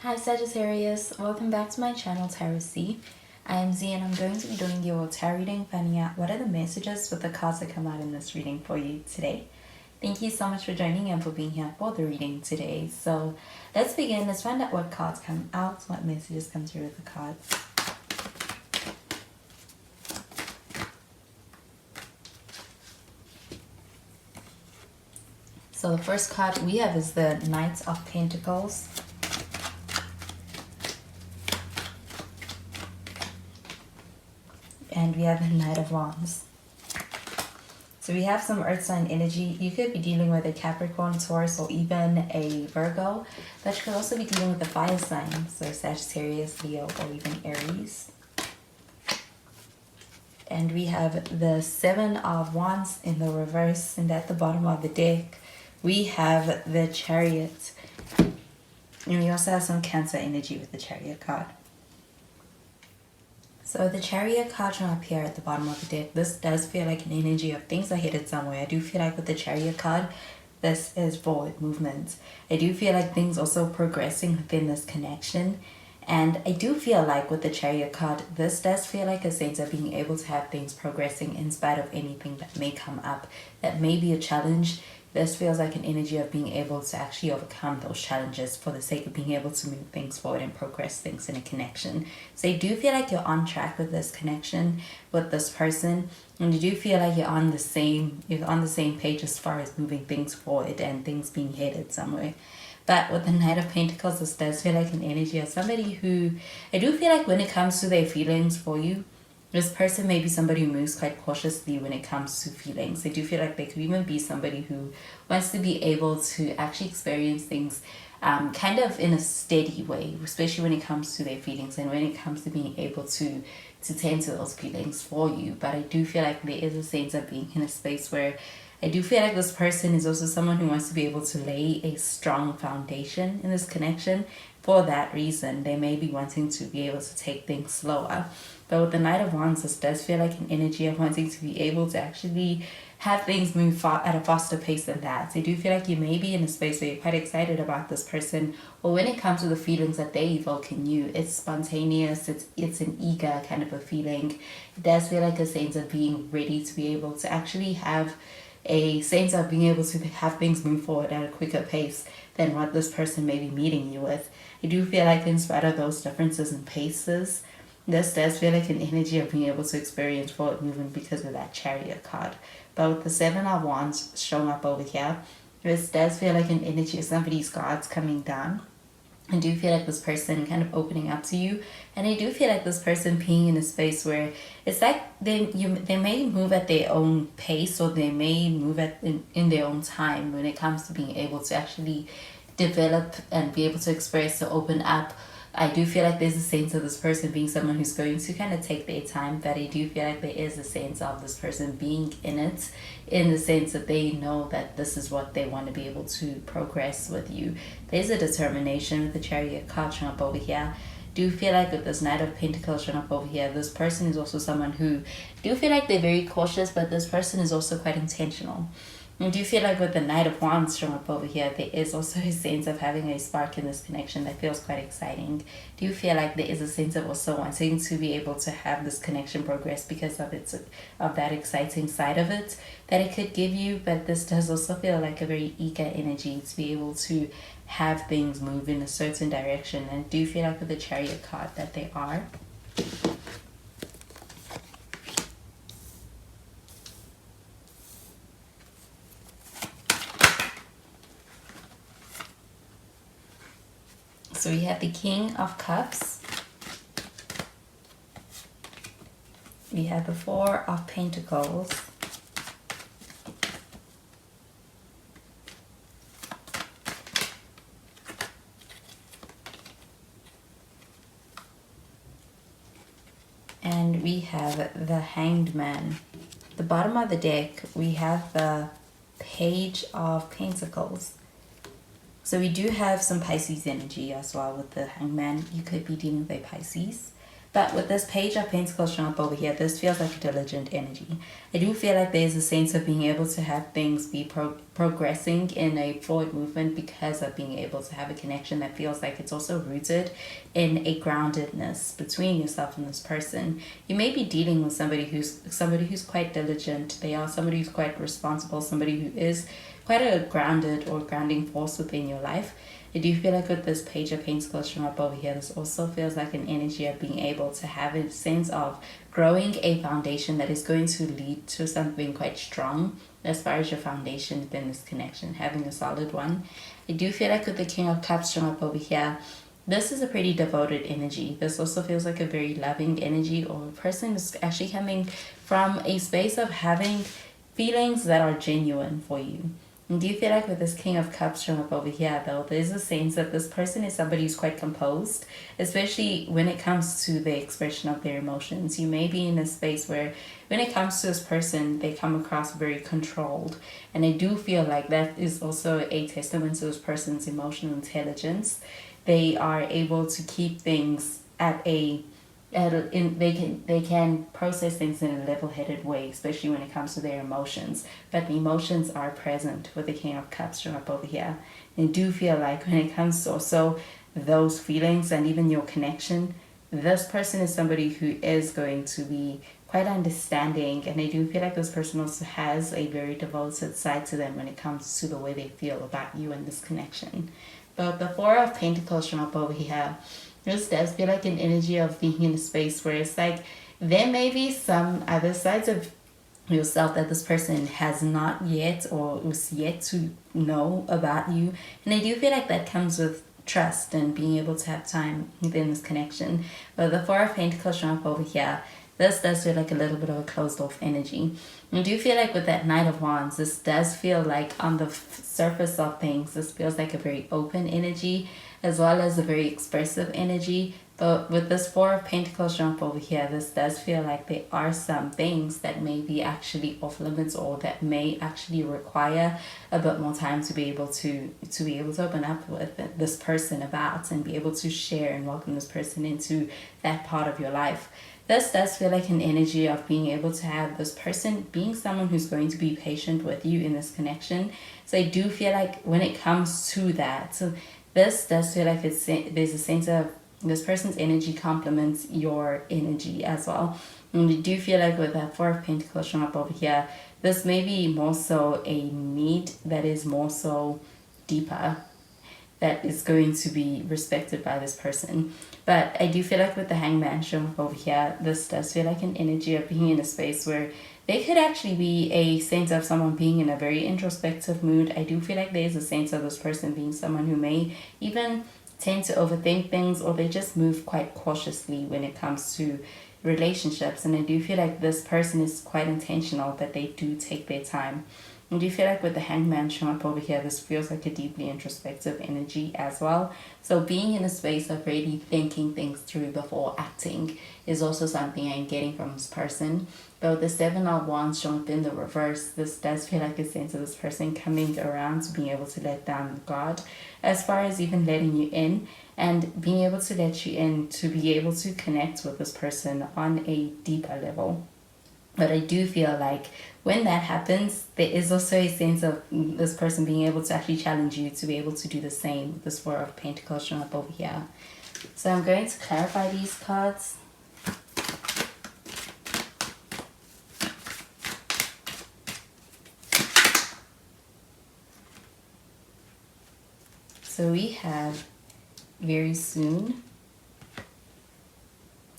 Hi Sagittarius, welcome back to my channel Tarot C. I am Z and I'm going to be doing your tarot reading, finding out what are the messages with the cards that come out in this reading for you today. Thank you so much for joining and for being here for the reading today. So let's begin. Let's find out what cards come out, what messages come through with the cards. So the first card we have is the Knight of Pentacles. And we have the Knight of Wands. So we have some earth sign energy. You could be dealing with a Capricorn, Taurus, or even a Virgo. But you could also be dealing with a fire sign. So Sagittarius, Leo, or even Aries. And we have the Seven of Wands in the reverse. And at the bottom of the deck, we have the Chariot. And we also have some Cancer energy with the Chariot card. So the Chariot card showing up here at the bottom of the deck, this does feel like an energy of things are headed somewhere. I do feel like with the Chariot card, this is forward movement. I do feel like things also progressing within this connection. And I do feel like with the Chariot card, this does feel like a sense of being able to have things progressing in spite of anything that may come up, that may be a challenge. This feels like an energy of being able to actually overcome those challenges for the sake of being able to move things forward and progress things in a connection. So I do feel like you're on track with this connection with this person, and you do feel like you're on the same page as far as moving things forward and things being headed somewhere. But with the Knight of Pentacles, this does feel like an energy of somebody who, I do feel like when it comes to their feelings for you, this person may be somebody who moves quite cautiously when it comes to feelings. I do feel like they could even be somebody who wants to be able to actually experience things kind of in a steady way, especially when it comes to their feelings and when it comes to being able to tend to those feelings for you. But I do feel like there is a sense of being in a space where I do feel like this person is also someone who wants to be able to lay a strong foundation in this connection. For that reason, they may be wanting to be able to take things slower. But with the Knight of Wands, this does feel like an energy of wanting to be able to actually have things move at a faster pace than that. So I do feel like you may be in a space where you're quite excited about this person, or when it comes to the feelings that they evoke in you, it's spontaneous, it's an eager kind of a feeling. It does feel like a sense of being ready to be able to actually have a sense of being able to have things move forward at a quicker pace than what this person may be meeting you with. I do feel like in spite of those differences in paces, this does feel like an energy of being able to experience forward movement because of that Chariot card. But with the Seven of Wands showing up over here, this does feel like an energy of somebody's guards coming down. I do feel like this person kind of opening up to you, and I do feel like this person being in a space where it's like they may move at their own pace, or they may move in their own time when it comes to being able to actually develop and be able to express or open up. I do feel like there's a sense of this person being someone who's going to kind of take their time, but I do feel like there is a sense of this person being in it, in the sense that they know that this is what they want to be able to progress with you. There's a determination with the Chariot card showing up over here. Do feel like with this Knight of Pentacles showing up over here, this person is also someone who do feel like they're very cautious, but this person is also quite intentional. I do feel like with the Knight of Wands showing up over here, there is also a sense of having a spark in this connection that feels quite exciting. Do you feel like there is a sense of also wanting to be able to have this connection progress because of that exciting side of it that it could give you? But this does also feel like a very eager energy to be able to have things move in a certain direction. And do you feel like with the Chariot card that they are? So we have the King of Cups. We have the Four of Pentacles. And we have the Hanged Man. The bottom of the deck, we have the Page of Pentacles. So we do have some Pisces energy as well with the Hangman. You could be dealing with a Pisces. But with this Page of Pentacles showing up over here, this feels like a diligent energy. I do feel like there's a sense of being able to have things be progressing in a forward movement because of being able to have a connection that feels like it's also rooted in a groundedness between yourself and this person. You may be dealing with somebody who's quite diligent. They are somebody who's quite responsible, somebody who is quite a grounded or grounding force within your life. I do feel like with this Page of Pentacles showing up over here, this also feels like an energy of being able to have a sense of growing a foundation that is going to lead to something quite strong as far as your foundation within this connection, having a solid one. I do feel like with the King of Cups showing up over here, this is a pretty devoted energy. This also feels like a very loving energy, or a person is actually coming from a space of having feelings that are genuine for you. And do you feel like with this King of Cups showing up over here, though, there's a sense that this person is somebody who's quite composed, especially when it comes to the expression of their emotions. You may be in a space where when it comes to this person, they come across very controlled. And I do feel like that is also a testament to this person's emotional intelligence. They are able to keep things they can process things in a level-headed way, especially when it comes to their emotions. But the emotions are present with the King of Cups showing up over here. And I do feel like when it comes to also those feelings and even your connection, this person is somebody who is going to be quite understanding. And I do feel like this person also has a very devoted side to them when it comes to the way they feel about you and this connection. But the Four of Pentacles showing up over here, this does feel like an energy of being in a space where it's like there may be some other sides of yourself that this person has not yet or is yet to know about you. And I do feel like that comes with trust and being able to have time within this connection. But the Four of Pentacles showing up over here, this does feel like a little bit of a closed off energy. I do feel like with that Knight of Wands, this does feel like on the surface of things, this feels like a very open energy as well as a very expressive energy. But with this Four of Pentacles showing up over here, this does feel like there are some things that may be actually off limits, or that may actually require a bit more time to be able to open up with this person about and be able to share and welcome this person into that part of your life. This does feel like an energy of being able to have this person being someone who's going to be patient with you in this connection. So I do feel like when it comes to that, so this does feel like there's a sense of this person's energy complements your energy as well. And I do feel like with that Four of Pentacles showing up over here, this may be more so a need that is more so deeper, that is going to be respected by this person. But I do feel like with the Hangman showing up over here, this does feel like an energy of being in a space where there could actually be a sense of someone being in a very introspective mood. I do feel like there's a sense of this person being someone who may even tend to overthink things, or they just move quite cautiously when it comes to relationships. And I do feel like this person is quite intentional, but they do take their time. And do you feel like with the Hangman showing up over here, this feels like a deeply introspective energy as well. So being in a space of really thinking things through before acting is also something I'm getting from this person. But with the Seven of Wands showing up in the reverse, this does feel like a sense of this person coming around to being able to let down the guard, as far as even letting you in and being able to let you in to be able to connect with this person on a deeper level. But I do feel like when that happens, there is also a sense of this person being able to actually challenge you to be able to do the same. This Four of Pentacles showing up over here. So I'm going to clarify these cards. So we have very soon.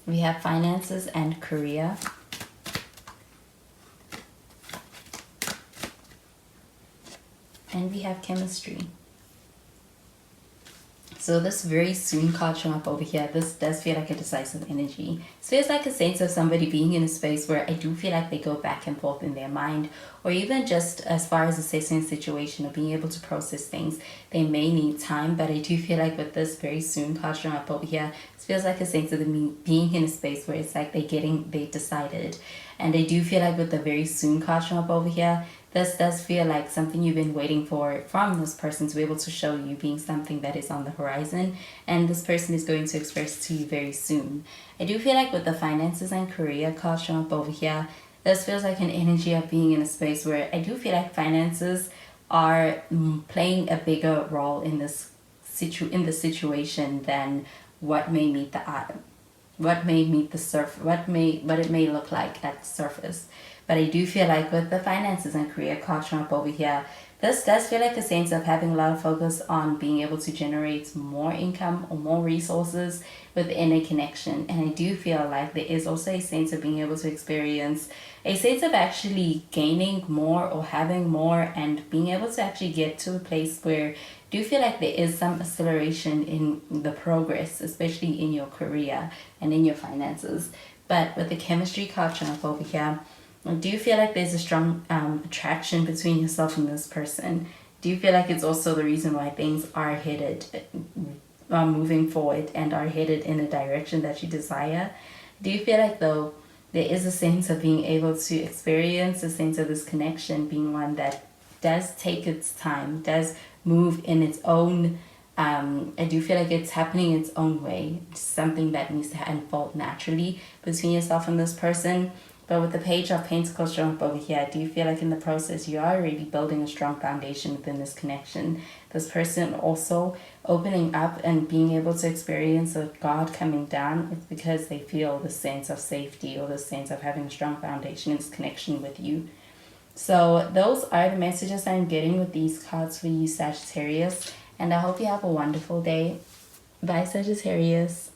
We have finances and career. And we have chemistry. So this very soon card showing up over here, this does feel like a decisive energy. It feels like a sense of somebody being in a space where I do feel like they go back and forth in their mind, or even just as far as assessing a situation or being able to process things, they may need time. But I do feel like with this very soon card showing up over here, it feels like a sense of them being in a space where it's like they decided. And I do feel like with the very soon card showing up over here, This does feel like something you've been waiting for from this person to be able to show you being something that is on the horizon, and this person is going to express to you very soon. I do feel like with the finances and career card showing up over here, this feels like an energy of being in a space where I do feel like finances are playing a bigger role in this situation than what may meet the eye, what may meet the what it may look like at the surface. But I do feel like with the finances and career card showing up over here, this does feel like a sense of having a lot of focus on being able to generate more income or more resources within a connection. And I do feel like there is also a sense of being able to experience a sense of actually gaining more or having more and being able to actually get to a place where I do feel like there is some acceleration in the progress, especially in your career and in your finances. But with the chemistry card showing up over here, do you feel like there's a strong attraction between yourself and this person? Do you feel like it's also the reason why things are headed, moving forward and are headed in a direction that you desire? Do you feel like, though, there is a sense of being able to experience a sense of this connection being one that does take its time, does move in its own, I do feel like it's happening its own way. It's something that needs to unfold naturally between yourself and this person. But with the Page of Pentacles showing up over here, do you feel like in the process you are already building a strong foundation within this connection? This person also opening up and being able to experience a God coming down, it's because they feel the sense of safety or the sense of having a strong foundation in this connection with you. So those are the messages I'm getting with these cards for you, Sagittarius. And I hope you have a wonderful day. Bye, Sagittarius.